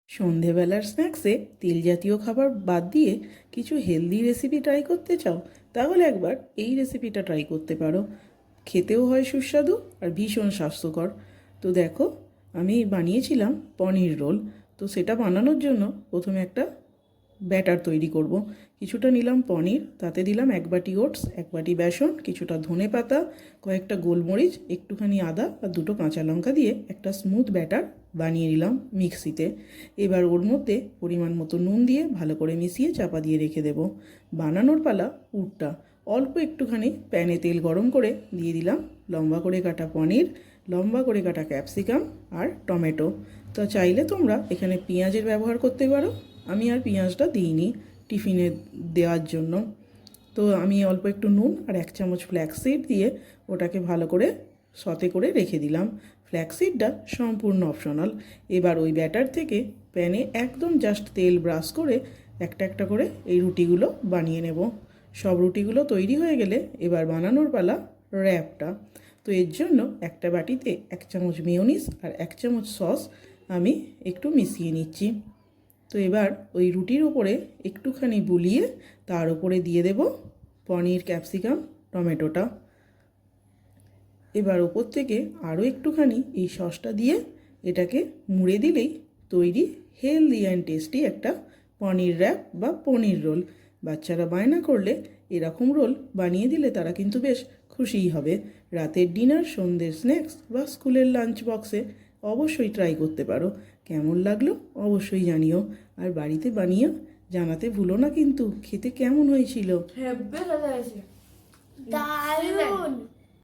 সন্ধেবেলার স্ন্যাক্সে তেল জাতীয় খাবার বাদ দিয়ে কিছু হেলদি রেসিপি ট্রাই করতে চাও, তাহলে একবার এই রেসিপিটা ট্রাই করতে পারো। খেতেও হয় সুস্বাদু আর ভীষণ স্বাস্থ্যকর। তো দেখো, আমি বানিয়েছিলাম পনির রোল। তো সেটা বানানোর জন্য প্রথমে একটা ব্যাটার তৈরি করব। কিছুটা নিলাম পনির, তাতে দিলাম 1 বাটি ওটস, 1 বাটি বেসন, কিছুটা ধনে পাতা, কয়েকটা গোলমরিচ, একটুখানি আদা আর 2টো কাঁচা লঙ্কা দিয়ে একটা স্মুথ ব্যাটার বানিয়ে নিলাম মিক্সিতে। এবার ওর মধ্যে পরিমাণ মতো নুন দিয়ে ভালো করে মিশিয়ে চাপা দিয়ে রেখে দেব। বানানোর পালা পুরটা। অল্প একটুখানি প্যানে তেল গরম করে দিয়ে দিলাম লম্বা করে কাটা পনির, লম্বা করে কাটা ক্যাপসিকাম আর টমেটো। তো চাইলে তোমরা এখানে পেঁয়াজের ব্যবহার করতে পারো, আমি আর পেঁয়াজটা দিইনি টিফিনে দেওয়ার জন্য। তো আমি অল্প একটু নুন আর 1 চামচ ফ্ল্যাক্সিড দিয়ে ওটাকে ভালো করে সতে করে রেখে দিলাম। ফ্ল্যাক্সিডটা সম্পূর্ণ অপশনাল। এবার ওই ব্যাটার থেকে প্যানে একদম জাস্ট তেল ব্রাশ করে একটা একটা করে এই রুটিগুলো বানিয়ে নেব। সব রুটিগুলো তৈরি হয়ে গেলে এবার বানানোর পালা র্যাপটা। তো এর জন্য একটা বাটিতে 1 চামচ মেয়োনিজ আর 1 চামচ সস আমি একটু মিশিয়ে নিচ্ছি। তো এবার ওই রুটির উপরে একটুখানি বুলিয়ে তার উপরে দিয়ে দেব পনির, ক্যাপসিকাম, টমেটোটা। এবার ওপর থেকে আরও একটুখানি এই সসটা দিয়ে এটাকে মুড়ে দিলেই তৈরি হেলদি অ্যান্ড টেস্টি একটা পনির র্যাপ বা পনির রোল। বাচ্চারা বায়না করলে এরকম রোল বানিয়ে দিলে তারা কিন্তু বেশ খুশিই হবে। রাতের ডিনার, সন্ধ্যের স্ন্যাক্স বা স্কুলের লাঞ্চ বক্সে অবশ্যই ট্রাই করতে পারো। কেমন লাগলো অবশ্যই জানিও, আর বাড়িতে বানিয়েও জানাতে ভুলো না কিন্তু খেতে কেমন হয়েছিল। দারুণ।